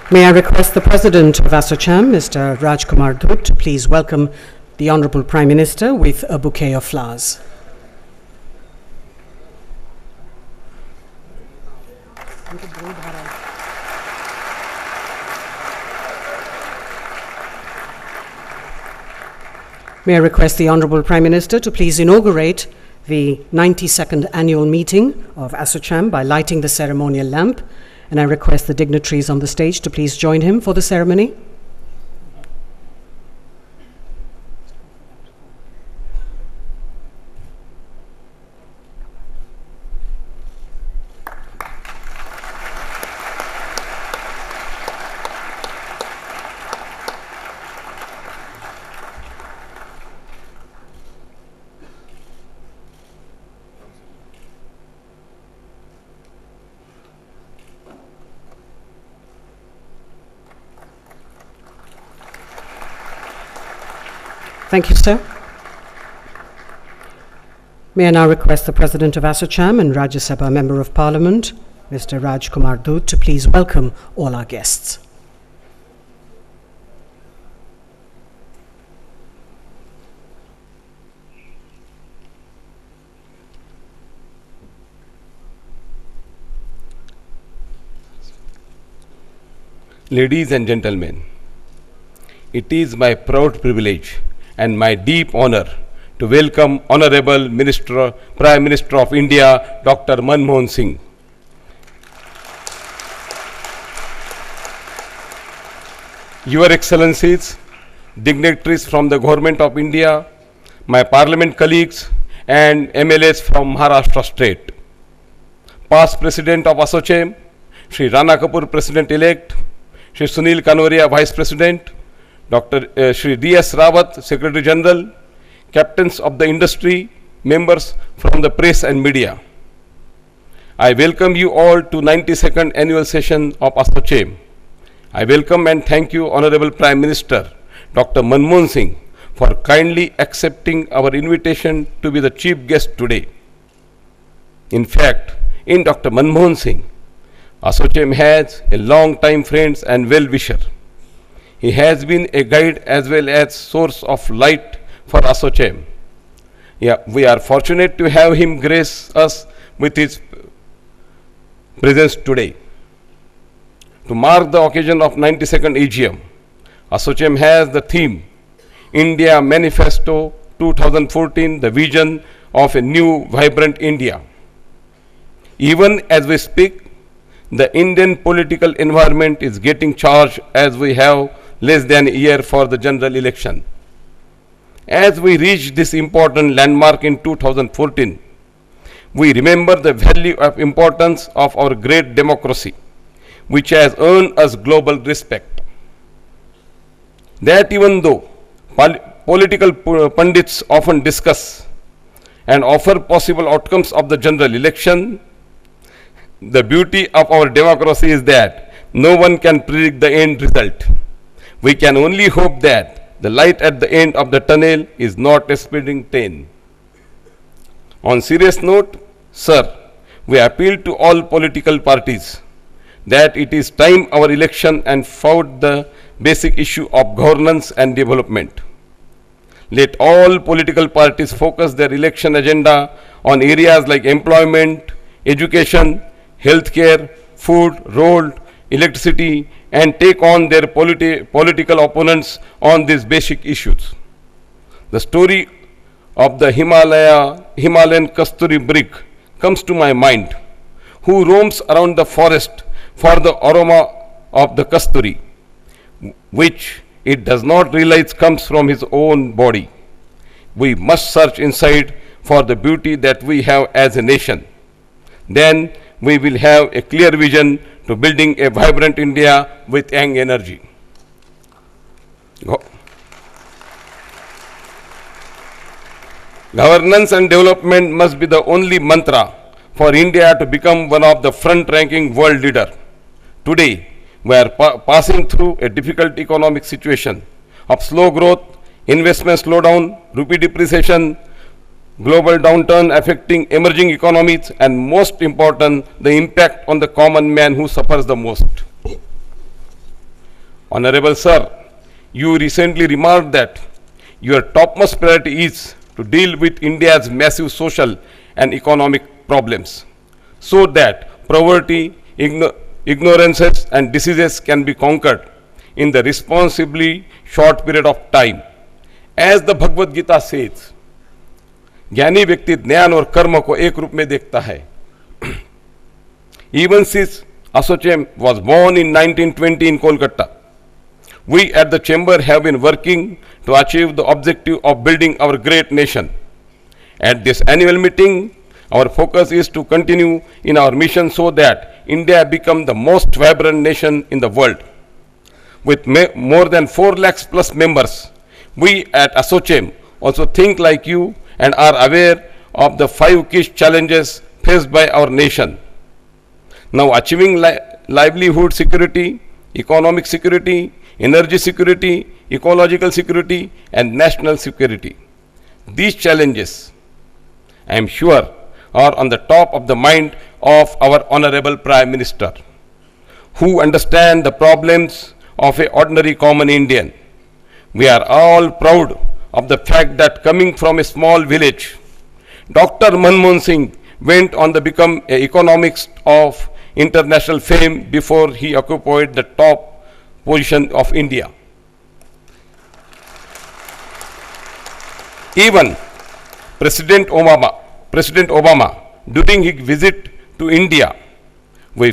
May I request the President of ASSOCHAM, Mr. Rajkumar Dhut, to please welcome the Honourable Prime Minister with a bouquet of flowers. May I request the Honourable Prime Minister to please inaugurate the 92nd annual meeting of ASSOCHAM by lighting the ceremonial lamp, and I request the dignitaries on the stage to please join him for the ceremony. Thank you, sir. May I now request the President of ASSOCHAM and Rajya Sabha Member of Parliament, Mr. Rajkumar Dhut, to please welcome all our guests. Ladies and gentlemen, it is my proud privilege and my deep honor to welcome Honorable Prime Minister of India, Dr. Manmohan Singh. Your Excellencies, dignitaries from the Government of India, my Parliament colleagues and MLAs from Maharashtra State, past President of ASSOCHAM, Shri Rana Kapoor President-elect, Shri Sunil Kanwaria Vice President, Dr. Shri D.S. Rawat, Secretary General, captains of the industry, members from the press and media. I welcome you all to 92nd annual session of ASSOCHAM. I welcome and thank you, Honorable Prime Minister, Dr. Manmohan Singh, for kindly accepting our invitation to be the chief guest today. In fact, in Dr. Manmohan Singh, ASSOCHAM has a long-time friend and well-wisher. He has been a guide as well as source of light for ASSOCHAM. We are fortunate to have him grace us with his presence today. To mark the occasion of 92nd AGM, ASSOCHAM has the theme, India Manifesto 2014, the vision of a new vibrant India. Even as we speak, the Indian political environment is getting charged as we have less than a year for the general election. As we reach this important landmark in 2014, we remember the value of importance of our great democracy, which has earned us global respect. That even though political pundits often discuss and offer possible outcomes of the general election, the beauty of our democracy is that no one can predict the end result. We can only hope that the light at the end of the tunnel is not a speeding train. On serious note, sir, we appeal to all political parties that it is time our election and fought the basic issue of governance and development. Let all political parties focus their election agenda on areas like employment, education, healthcare, food, road, electricity, and take on their political opponents on these basic issues. The story of the Himalayan Kasturi brick comes to my mind, who roams around the forest for the aroma of the Kasturi, which it does not realize comes from his own body. We must search inside for the beauty that we have as a nation. Then we will have a clear vision to building a vibrant India with young energy. Governance and development must be the only mantra for India to become one of the front-ranking world leader. Today, we are passing through a difficult economic situation of slow growth, investment slowdown, rupee depreciation, global downturn affecting emerging economies, and most important, the impact on the common man who suffers the most. Honorable Sir, you recently remarked that your topmost priority is to deal with India's massive social and economic problems so that poverty, ignorances and diseases can be conquered in the responsibly short period of time. As the Bhagavad Gita says, ज्ञानी व्यक्ति ज्ञान और कर्म को एक रूप में देखता है. Even since Asochem was born in 1920 in Kolkata, we at the Chamber have been working to achieve the objective of building our great nation. At this annual meeting, our focus is to continue in our mission so that India become the most vibrant nation in the world. With more than 4 lakhs plus members, we at Asochem also think like you and are aware of the 5 key challenges faced by our nation. Now achieving livelihood security, economic security, energy security, ecological security and national security. These challenges, I am sure, are on the top of the mind of our Honorable Prime Minister, who understand the problems of an ordinary common Indian. We are all proud of the fact that coming from a small village, Dr. Manmohan Singh went on to become an economist of international fame before he occupied the top position of India. Even President Obama, during his visit to India, he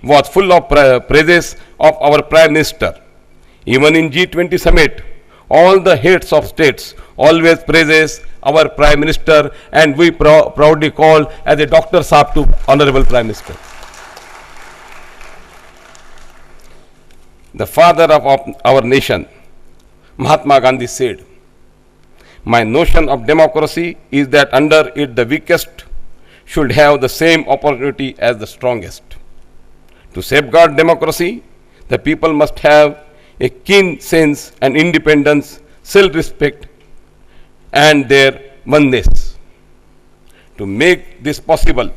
was full of praises of our Prime Minister. Even in G20 summit, all the heads of states always praises our Prime Minister, and we proudly call as a Dr. Saab to Honorable Prime Minister. The father of our nation, Mahatma Gandhi said, "My notion of democracy is that under it the weakest should have the same opportunity as the strongest. To safeguard democracy, the people must have a keen sense and independence, self-respect and their oneness. To make this possible,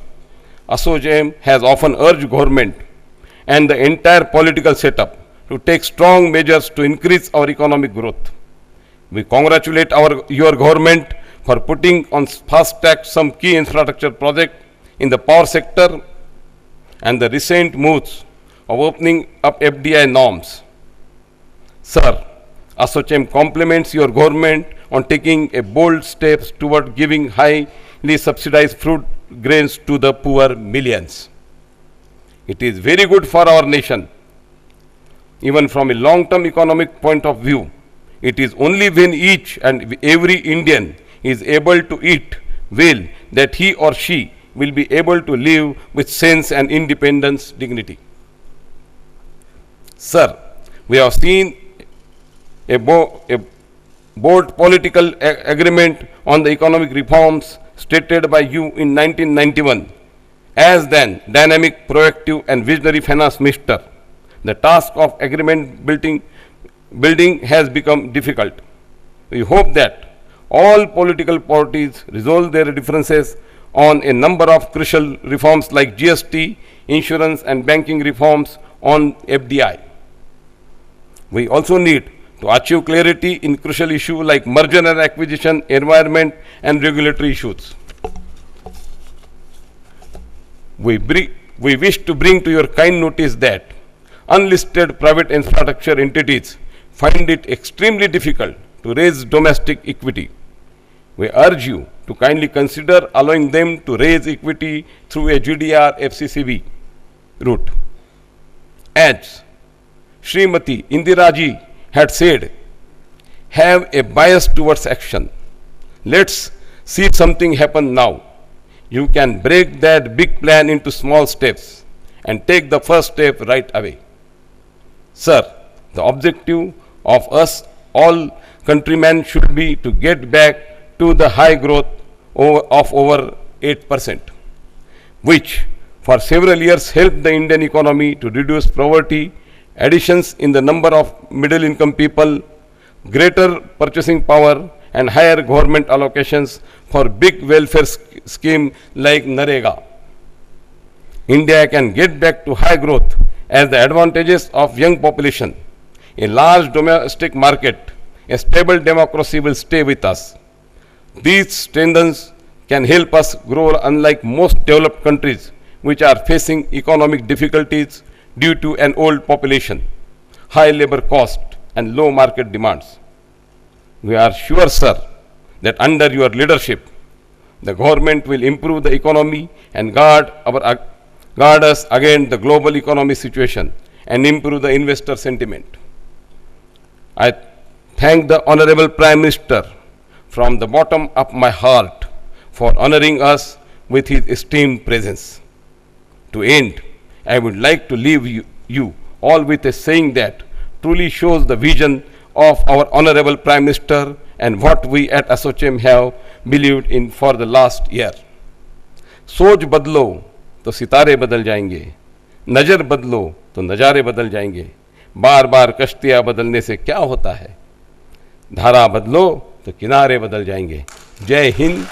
Asochem has often urged government and the entire political setup to take strong measures to increase our economic growth. We congratulate your government for putting on fast track some key infrastructure projects in the power sector and the recent moves of opening up FDI norms. Sir, Asochem compliments your government on taking a bold steps toward giving highly subsidized fruit grains to the poor millions. It is very good for our nation. Even from a long-term economic point of view, it is only when each and every Indian is able to eat well that he or she will be able to live with sense and independence dignity. Sir, we have seen a bold political agreement on the economic reforms stated by you in 1991. As then dynamic, proactive and visionary finance minister, the task of agreement building has become difficult. We hope that all political parties resolve their differences on a number of crucial reforms like GST, insurance and banking reforms on FDI. We also need to achieve clarity in crucial issues like merger and acquisition, environment and regulatory issues. We wish to bring to your kind notice that unlisted private infrastructure entities find it extremely difficult to raise domestic equity. We urge you to kindly consider allowing them to raise equity through a GDR FCCB route. As Srimati Indira Ji had said, have a bias towards action. Let's see something happen now. You can break that big plan into small steps and take the first step right away. Sir, the objective of us all countrymen should be to get back to the high growth of over 8%, which for several years helped the Indian economy to reduce poverty, additions in the number of middle income people, greater purchasing power and higher government allocations for big welfare scheme like Narega. India can get back to high growth as the advantages of young population, a large domestic market, a stable democracy will stay with us. These strengths can help us grow unlike most developed countries which are facing economic difficulties due to an old population, high labor cost and low market demands. We are sure, sir, that under your leadership, the government will improve the economy and guard us against the global economic situation and improve the investor sentiment. I thank the Honorable Prime Minister from the bottom of my heart for honoring us with his esteemed presence. To end, I would like to leave you all with a saying that truly shows the vision of our Honorable Prime Minister and what we at ASSOCHAM have believed in for the last year. सोच बदलो तो सितारे बदल जाएंगे, नज़र बदलो तो नज़ारे बदल जाएंगे, बार बार कश्तियाँ बदलने से क्या होता है, धारा बदलो तो किनारे बदल जाएंगे। जय हिंद,